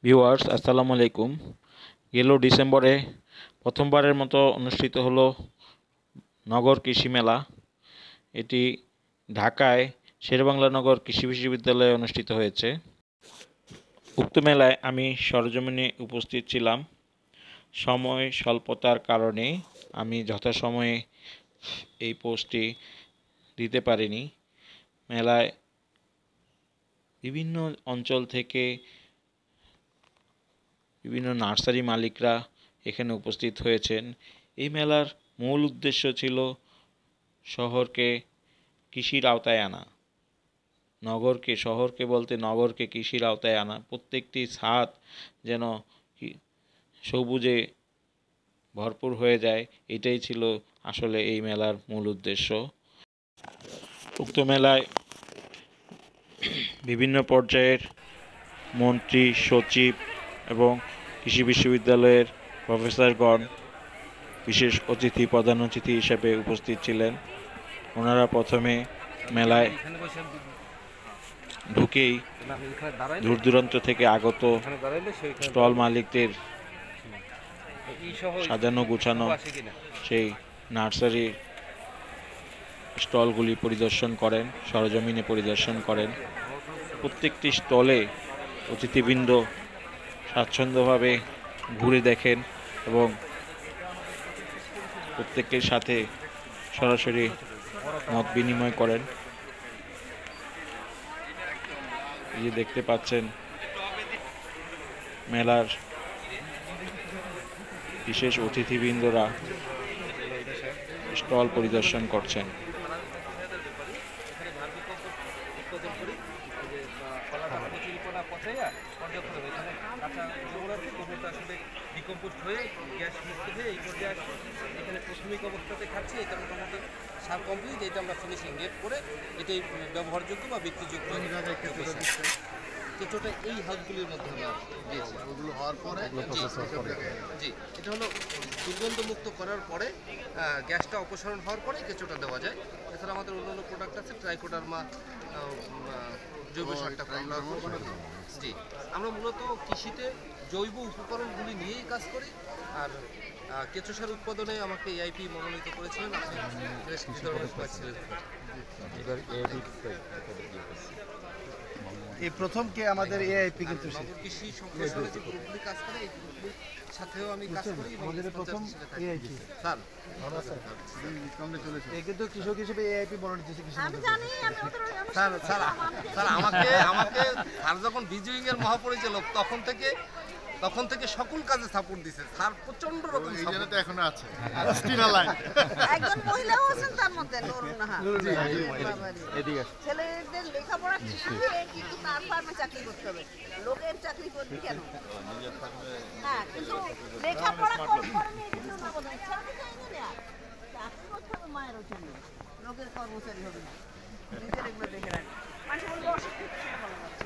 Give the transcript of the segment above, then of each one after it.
Viewers আসসালামু আলাইকুম। গেল ডিসেম্বরে প্রথমবারের মতো অনুষ্ঠিত হলো নগর কৃষি মেলা। এটি ঢাকায় শেরেবাংলা নগর কৃষি বিশ্ববিদ্যালয়ে অনুষ্ঠিত হয়েছে। উক্ত মেলায় আমি সরজমিনে উপস্থিত ছিলাম। সময় স্বল্পতার কারণে আমি যথাসময়ে এই পোস্টটি দিতে পারিনি। মেলায় বিভিন্ন অঞ্চল থেকে বিভিন্ন নার্সারি মালিকরা এখানে উপস্থিত হয়েছেন। এই মেলার মূল উদ্দেশ্য ছিল শহরকে কৃষির আওতায় আনা, নগরকে কৃষির আওতায় আনা, প্রত্যেকটি ছাদ যেন সবুজে ভরপুর হয়ে যায়, এটাই ছিল আসলে এই মেলার মূল উদ্দেশ্য। উক্ত মেলায় বিভিন্ন পর্যায়ের মন্ত্রী, সচিব এবং কৃষি বিশ্ববিদ্যালয়ের প্রফেসরগণ বিশেষ প্রধান অতিথি হিসেবে উপস্থিত ছিলেন। ওনারা প্রথমে মেলায় ঢুকেই দূর দূরান্ত থেকে আগত স্টল মালিকদের সাজানো গুছানো সেই নার্সারির স্টলগুলি সরজমিনে পরিদর্শন করেন। প্রত্যেকটি স্টলে অতিথিবৃন্দ স্বাচ্ছন্দ্যভাবে ঘুরে দেখেন এবং প্রত্যেকের সাথে সরাসরি মত বিনিময় করেন। এই যে দেখতে পাচ্ছেন, মেলার বিশেষ অতিথিবৃন্দরা স্টল পরিদর্শন করছেন। ডিকম্পোস্ট হয়ে গ্যাস মুক্ত হয়ে এই পর্যায়ে এখানে প্রাথমিক অবস্থাতে খাচ্ছি। এটা মোটামুটি সার কমপ্লিট, এটা আমরা ফিনিশিং রেট করে এটাই ব্যবহারযোগ্য বা বিক্রিযোগ্য কেঁচোটা এই হাউসগুলির মধ্যে আমরা দিয়েছি। ওগুলো হওয়ার পরে জি, এটা হলো দুর্গন্ধমুক্ত করার পরে গ্যাসটা অপসারণ হওয়ার পরে কেঁচোটা দেওয়া যায়। এছাড়া আমাদের অন্যান্য প্রোডাক্ট আছে, ট্রাইকোডার্মা জৈব সারটা জি। আমরা মূলত কৃষিতে জৈব উপকরণগুলি নিয়েই কাজ করি। আর কেঁচো সার উৎপাদনে আমাকে এআইপি মনোনীত করেছিলেন। আপনি এই প্রথম কে আমাদের এআইপি, কিন্তু কৃষি সম্প্রসারণে যে গ্রুপগুলি কাজ করে এই গ্রুপগুলির সাথেও আমি কাজ করি। আমাদের প্রথম এআইপি স্যার কিন্তু কৃষক হিসেবে এআইপি মনোনীত স্যার স্যার স্যার আমাকে স্যার যখন বিজয়িং এর মহাপরিচালক তখন থেকে সকল কাজে সাপোর্ট দিছে স্যার, প্রচন্ড রকম সাপোর্ট এখনো আছে। স্টিনা লাইন একজন মহিলাও আছেন তার মধ্যে, নুরুন নাহার। ছেলেদের লেখাপড়া শিখিয়ে কিন্তু তার ফার্মে চাকরি করতে হবে, লোকের চাকরি করবি কেন? হ্যাঁ, কিন্তু লেখাপড়া কম করেনি কিন্তু না বোধ হয় চাকরি করতে হবে মায়ের জন্য, লোকের কর্মচারী হবে না। নিজের এগুলো দেখে রাখি, মানুষ বলবে অশিক্ষিত, সেটা বলা যাচ্ছে।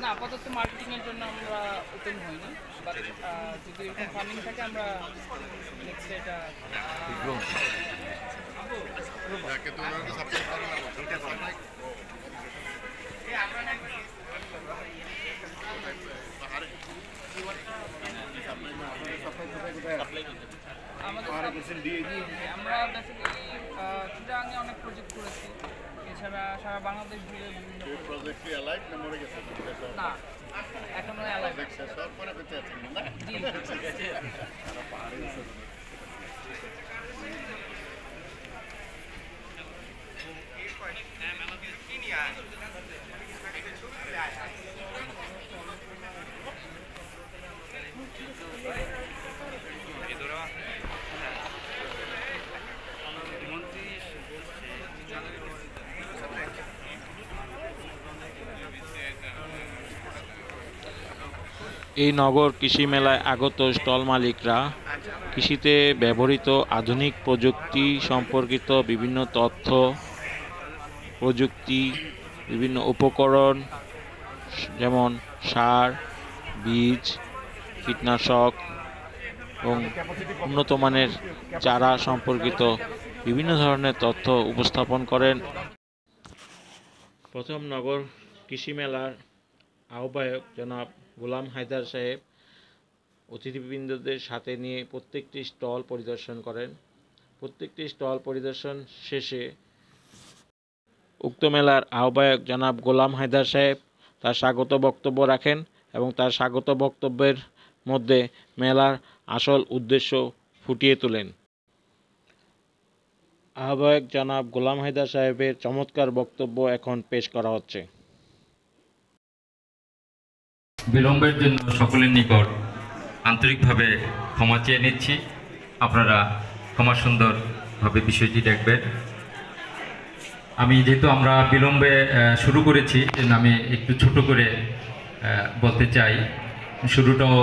না, আপাতত মার্কেটিং এর জন্য আমরা ওপেন হইনি, বাট যদি এরকম ফান্ডিং থাকে আমরা নেক্সট এটা আমরা বেসিক্যালি চিটাগাঙে অনেক প্রজেক্ট করেছি। এছাড়া সারা বাংলাদেশ জুড়ে বিভিন্ন না এখনো এই নগর কৃষি মেলায় আগত স্টল মালিকরা কৃষিতে ব্যবহৃত আধুনিক প্রযুক্তি সম্পর্কিত বিভিন্ন তথ্য, প্রযুক্তি, বিভিন্ন উপকরণ যেমন সার, বীজ, কীটনাশক এবং উন্নত মানের চারা সম্পর্কিত বিভিন্ন ধরনের তথ্য উপস্থাপন করেন। প্রথম নগর কৃষি মেলার আহ্বায়ক জনাব গোলাম হায়দার সাহেব অতিথিবৃন্দদের সাথে নিয়ে প্রত্যেকটি স্টল পরিদর্শন করেন। প্রত্যেকটি স্টল পরিদর্শন শেষে উক্ত মেলার আহ্বায়ক জনাব গোলাম হায়দার সাহেব তার স্বাগত বক্তব্য রাখেন এবং তার স্বাগত বক্তব্যের মধ্যে মেলার আসল উদ্দেশ্য ফুটিয়ে তোলেন। আহ্বায়ক জনাব গোলাম হায়দার সাহেবের চমৎকার বক্তব্য এখন পেশ করা হচ্ছে। বিলম্বের জন্য সকলের নিকট আন্তরিকভাবে ক্ষমা চেয়ে নিচ্ছি। আপনারা ক্ষমা সুন্দরভাবে বিষয়টি দেখবেন। যেহেতু আমরা বিলম্বে শুরু করেছি, আমি একটু ছোট করে বলতে চাই। শুরুটাও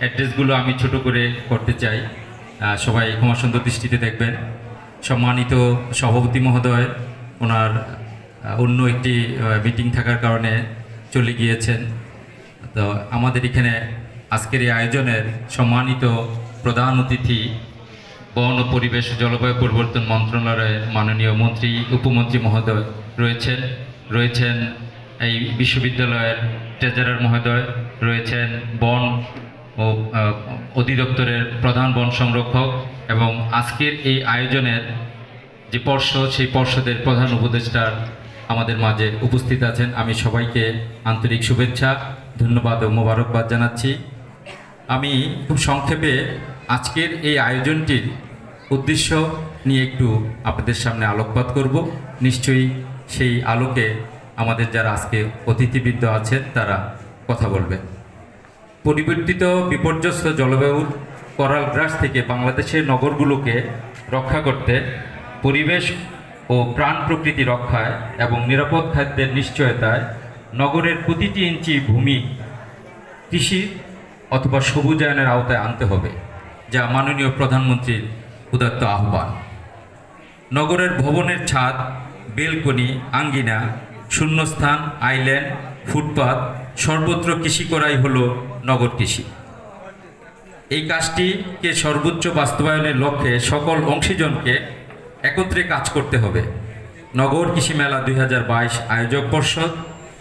অ্যাড্রেসগুলো আমি ছোট করে করতে চাই, সবাই ক্ষমা সুন্দর দৃষ্টিতে দেখবেন। সম্মানিত সভাপতি মহোদয় ওনার অন্য একটি মিটিং থাকার কারণে চলে গিয়েছেন। তো আমাদের এখানে আজকের এই আয়োজনের সম্মানিত প্রধান অতিথি বন ও পরিবেশ জলবায়ু পরিবর্তন মন্ত্রণালয়ের মাননীয় মন্ত্রী উপমন্ত্রী মহোদয় রয়েছেন এই বিশ্ববিদ্যালয়ের ট্রেজারার মহোদয়, রয়েছেন বন ও অধিদপ্তরের প্রধান বন সংরক্ষক এবং আজকের এই আয়োজনের যে পর্ষদ, সেই পর্ষদের প্রধান উপদেষ্টা আমাদের মাঝে উপস্থিত আছেন। আমি সবাইকে আন্তরিক শুভেচ্ছা, ধন্যবাদ ও মোবারকবাদ জানাচ্ছি। আমি খুব সংক্ষেপে আজকের এই আয়োজনটির উদ্দেশ্য নিয়ে একটু আপনাদের সামনে আলোকপাত করব। নিশ্চয়ই সেই আলোকে আমাদের যারা আজকে অতিথিবৃন্দ আছেন তারা কথা বলবেন। পরিবর্তিত বিপর্যস্ত জলবায়ুর করাল গ্রাস থেকে বাংলাদেশের নগরগুলোকে রক্ষা করতে, পরিবেশ ও প্রাণ প্রকৃতি রক্ষায় এবং নিরাপদ খাদ্যের নিশ্চয়তায় নগরের প্রতিটি ইঞ্চি ভূমি কৃষি অথবা সবুজায়নের আওতায় আনতে হবে, যা মাননীয় প্রধানমন্ত্রীর উদাত্ত আহ্বান। নগরের ভবনের ছাদ, বেলকনি, আঙ্গিনা, শূন্যস্থান, আইল্যান্ড, ফুটপাত সর্বত্র কৃষি করাই হলো নগর কৃষি। এই কাজটিকে সর্বোচ্চ বাস্তবায়নের লক্ষ্যে সকল অংশীজনকে একত্রে কাজ করতে হবে। নগর কৃষি মেলা 2022 আয়োজক পর্ষদ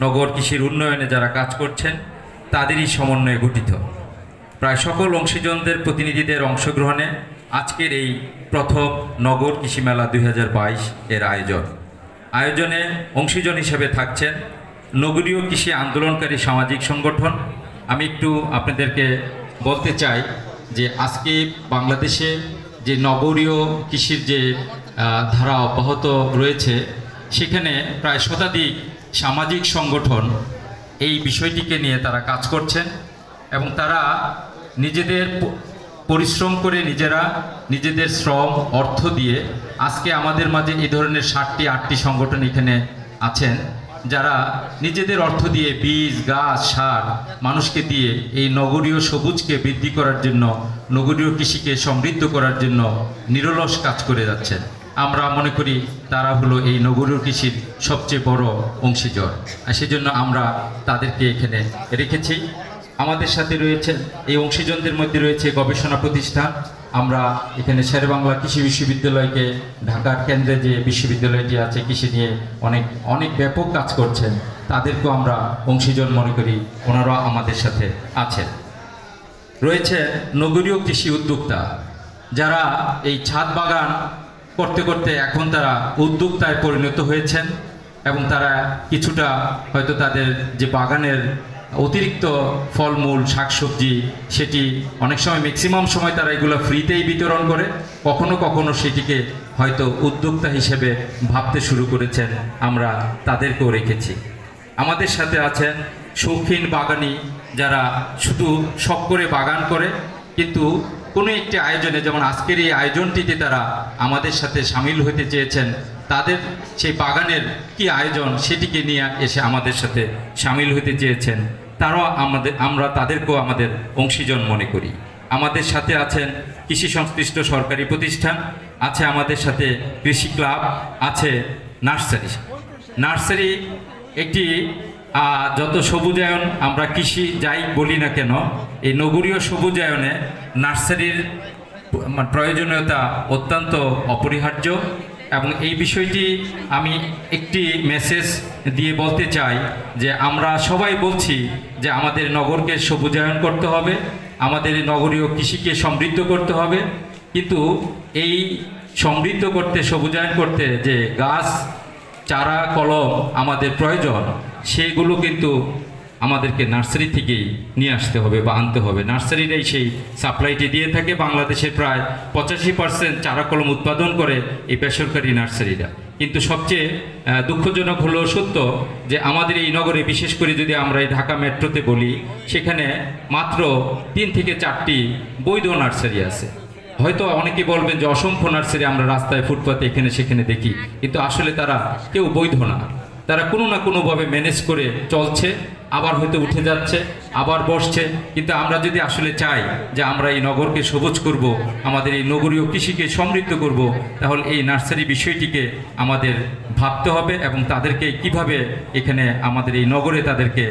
নগর কৃষির উন্নয়নে যারা কাজ করছেন তাদেরই সমন্বয়ে গঠিত। প্রায় সকল অংশীজনদের প্রতিনিধিদের অংশগ্রহণে আজকের এই প্রথম নগর কৃষি মেলা 2022 এর আয়োজনে অংশীজন হিসেবে থাকছেন নগরীয় কৃষি আন্দোলনকারী সামাজিক সংগঠন। আমি একটু আপনাদেরকে বলতে চাই যে আজকে বাংলাদেশে যে নগরীয় কৃষির যে ধারা অব্যাহত রয়েছে, সেখানে প্রায় শতাধিক সামাজিক সংগঠন এই বিষয়টিকে নিয়ে তারা কাজ করছেন এবং তারা নিজেদের পরিশ্রম করে নিজেদের শ্রম অর্থ দিয়ে আজকে আমাদের মাঝে এই ধরনের 7টি-8টি সংগঠন এখানে আছেন, যারা নিজেদের অর্থ দিয়ে বীজ, গাছ, সার মানুষকে দিয়ে এই নগরীয় সবুজকে বৃদ্ধি করার জন্য, নগরীয় কৃষিকে সমৃদ্ধ করার জন্য নিরলস কাজ করে যাচ্ছেন। আমরা মনে করি তারা হলো এই নগরীয় কৃষির সবচেয়ে বড় অংশীজন, আর সেজন্য আমরা তাদেরকে এখানে রেখেছি। আমাদের সাথে রয়েছে এই অংশীজনদের মধ্যে রয়েছে গবেষণা প্রতিষ্ঠান। আমরা এখানে শেরেবাংলা কৃষি বিশ্ববিদ্যালয়কে, ঢাকার কেন্দ্রে যে বিশ্ববিদ্যালয়টি আছে কৃষি নিয়ে অনেক ব্যাপক কাজ করছেন, তাদেরকেও আমরা অংশীজন মনে করি, ওনারা আমাদের সাথে আছেন। রয়েছে নগরীয় কৃষি উদ্যোক্তা, যারা এই ছাদ বাগান করতে করতে এখন তারা উদ্যোক্তায় পরিণত হয়েছেন এবং তারা কিছুটা হয়তো তাদের যে বাগানের অতিরিক্ত ফলমূল, শাকসবজি, সেটি অনেক সময় ম্যাক্সিমাম সময় তারা এগুলো ফ্রিতেই বিতরণ করে, কখনো কখনো সেটিকে হয়তো উদ্যোক্তা হিসেবে ভাবতে শুরু করেছেন, আমরা তাদেরকেও রেখেছি। আমাদের সাথে আছেন শৌখিন বাগানি, যারা শুধু শখ করে বাগান করে, কিন্তু কোনো একটি আয়োজনে, যেমন আজকের এই আয়োজনটিতে তারা আমাদের সাথে সামিল হতে চেয়েছেন, তাদের সেই বাগানের কি আয়োজন সেটিকে নিয়ে এসে আমাদের সাথে সামিল হতে চেয়েছেন, তারাও আমরা তাদেরকেও আমাদের অংশীজন মনে করি। আমাদের সাথে আছেন কৃষি সংশ্লিষ্ট সরকারি প্রতিষ্ঠান, আছে আমাদের সাথে কৃষি ক্লাব, আছে নার্সারি একটি যত সবুজায়ন আমরা কৃষি যাই বলি না কেন, এই নগরীয় সবুজায়নে নার্সারির প্রয়োজনীয়তা অত্যন্ত অপরিহার্য। এবং এই বিষয়টি আমি একটি মেসেজ দিয়ে বলতে চাই যে আমরা সবাই বলছি যে আমাদের নগরকে সবুজায়ন করতে হবে, আমাদের নগরীয় কৃষিকে সমৃদ্ধ করতে হবে, কিন্তু এই সমৃদ্ধ করতে, সবুজায়ন করতে যে গাছ, চারা, কলম আমাদের প্রয়োজন, সেগুলো কিন্তু আমাদেরকে নার্সারি থেকেই নিয়ে আসতে হবে বা আনতে হবে। নার্সারিরাই সেই সাপ্লাইটি দিয়ে থাকে। বাংলাদেশের প্রায় 85% চারা কলম উৎপাদন করে এই বেসরকারি নার্সারিরা। কিন্তু সবচেয়ে দুঃখজনক হলো সত্য যে আমাদের এই নগরে, বিশেষ করে যদি আমরা এই ঢাকা মেট্রোতে বলি, সেখানে মাত্র 3 থেকে 4টি বৈধ নার্সারি আছে। হয়তো অনেকে বলবেন যে অসংখ্য নার্সারি আমরা রাস্তায়, ফুটপাতে এখানে সেখানে দেখি, কিন্তু আসলে তারা কেউ বৈধ না। তারা কোনো না কোনোভাবে ম্যানেজ করে চলছে, আবার হয়তো উঠে যাচ্ছে, আবার বসছে। কিন্তু আমরা যদি আসলে চাই যে আমরা এই নগরকে সবুজ করব, আমাদের এই নগরীয় কৃষিকে সমৃদ্ধ করব, তাহলে এই নার্সারি বিষয়টিকে আমাদের ভাবতে হবে এবং তাদেরকে কিভাবে এখানে আমাদের এই নগরে তাদেরকে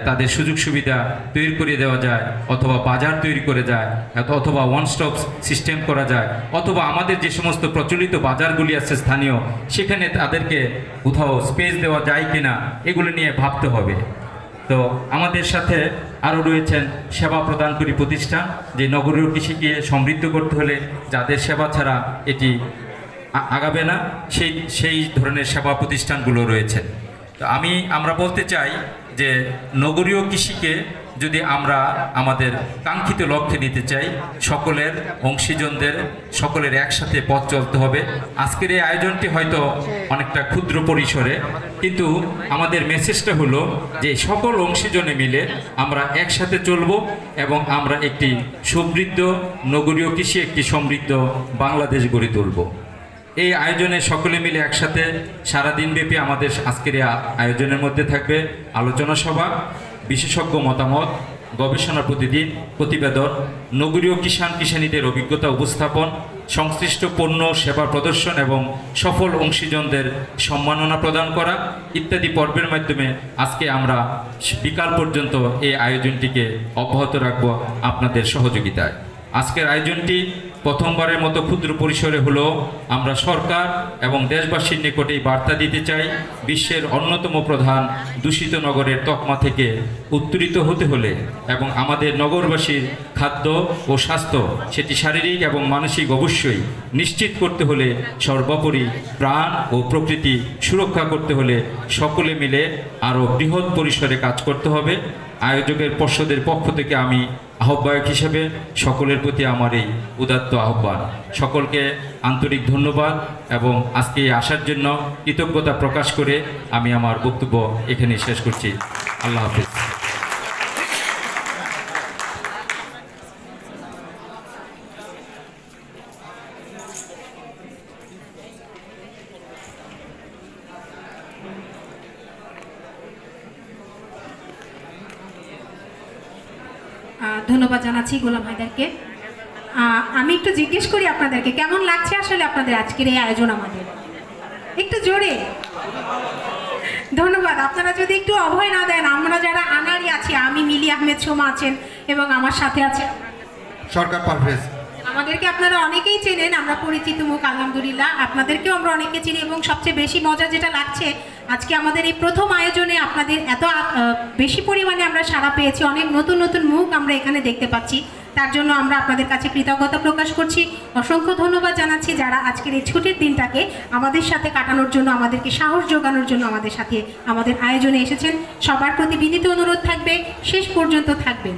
তাদের সুযোগ সুবিধা তৈরি করে দেওয়া যায়, অথবা বাজার তৈরি করে যায়, অথবা ওয়ান স্টপ সিস্টেম করা যায়, অথবা আমাদের যে সমস্ত প্রচলিত বাজারগুলি আছে স্থানীয়, সেখানে তাদেরকে কোথাও স্পেস দেওয়া যায় কিনা, এগুলো নিয়ে ভাবতে হবে। তো আমাদের সাথে আরও রয়েছেন সেবা প্রদানকারী প্রতিষ্ঠান, যে নগরীয় কৃষিকে সমৃদ্ধ করতে হলে যাদের সেবা ছাড়া এটি আগাবে না, সেই ধরনের সেবা প্রতিষ্ঠানগুলো রয়েছে। তো আমরা বলতে চাই যে নগরীয় কৃষিকে যদি আমরা আমাদের কাঙ্ক্ষিত লক্ষ্যে নিতে চাই, সকলের অংশীজনদের, সকলের একসাথে পথ চলতে হবে। আজকের এই আয়োজনটি হয়তো অনেকটা ক্ষুদ্র পরিসরে, কিন্তু আমাদের মেসেজটা হলো যে সকল অংশীজনে মিলে আমরা একসাথে চলব এবং আমরা একটি সমৃদ্ধ নগরীয় কৃষি, একটি সমৃদ্ধ বাংলাদেশ গড়ে তুলব। এই আয়োজনে সকলে মিলে একসাথে সারাদিনব্যাপী আমাদের আজকের এই আয়োজনের মধ্যে থাকবে আলোচনা সভা, বিশেষজ্ঞ মতামত, গবেষণা প্রতিবেদন, নগরীয় কিষাণীদের অভিজ্ঞতা উপস্থাপন, সংশ্লিষ্ট পণ্য সেবা প্রদর্শন এবং সফল অংশীজনদের সম্মাননা প্রদান করা ইত্যাদি পর্বের মাধ্যমে আজকে আমরা বিকাল পর্যন্ত এই আয়োজনটিকে অব্যাহত রাখব আপনাদের সহযোগিতায়। আজকের আয়োজনটি প্রথমবারের মতো ক্ষুদ্র পরিসরে হলো। আমরা সরকার এবং দেশবাসীর নিকটে বার্তা দিতে চাই, বিশ্বের অন্যতম প্রধান দূষিত নগরের তকমা থেকে উত্তরিত হতে হলে এবং আমাদের নগরবাসীর খাদ্য ও স্বাস্থ্য, সেটি শারীরিক এবং মানসিক অবশ্যই নিশ্চিত করতে হলে, সর্বোপরি প্রাণ ও প্রকৃতি সুরক্ষা করতে হলে সকলে মিলে আরও বৃহৎ পরিসরে কাজ করতে হবে। আয়োজকের পর্ষদের পক্ষ থেকে আমি আহ্বায়ক হিসেবে সকলের প্রতি আমার এই উদাত্ত আহ্বান। সকলকে আন্তরিক ধন্যবাদ এবং আজকে আসার জন্য কৃতজ্ঞতা প্রকাশ করে আমি আমার বক্তব্য এখানে শেষ করছি। আল্লাহ হাফেজ। ধন্যবাদ জানাচ্ছি গোলাম হায়দারকে। আমি একটু জিজ্ঞেস করি আপনাদেরকে, কেমন লাগছে আসলে আপনাদের আজকের এই আয়োজন? আমাদের একটু জোরে ধন্যবাদ। আপনারা যদি একটু অভয় না দেন, আমরা যারা আনারি আছি, আমি মিলি আহমেদ সোমা আছেন এবং আমার সাথে আছে সরকার পারভেজ। আমাদেরকে আপনারা অনেকেই চেনেন, আমরা পরিচিত মুখ আলহামদুলিল্লাহ। আপনাদেরকেও আমরা অনেকে চিনি এবং সবচেয়ে বেশি মজা যেটা লাগছে, আজকে আমাদের এই প্রথম আয়োজনে আপনাদের এত বেশি পরিমাণে আমরা সাড়া পেয়েছি, অনেক নতুন নতুন মুখ আমরা এখানে দেখতে পাচ্ছি। তার জন্য আমরা আপনাদের কাছে কৃতজ্ঞতা প্রকাশ করছি। অসংখ্য ধন্যবাদ জানাচ্ছি যারা আজকের এই ছুটির দিনটাকে আমাদের সাথে কাটানোর জন্য, আমাদেরকে সাহস যোগানোর জন্য আমাদের সাথে আমাদের আয়োজনে এসেছেন। সবার প্রতি বিনীত অনুরোধ থাকবে, শেষ পর্যন্ত থাকবেন।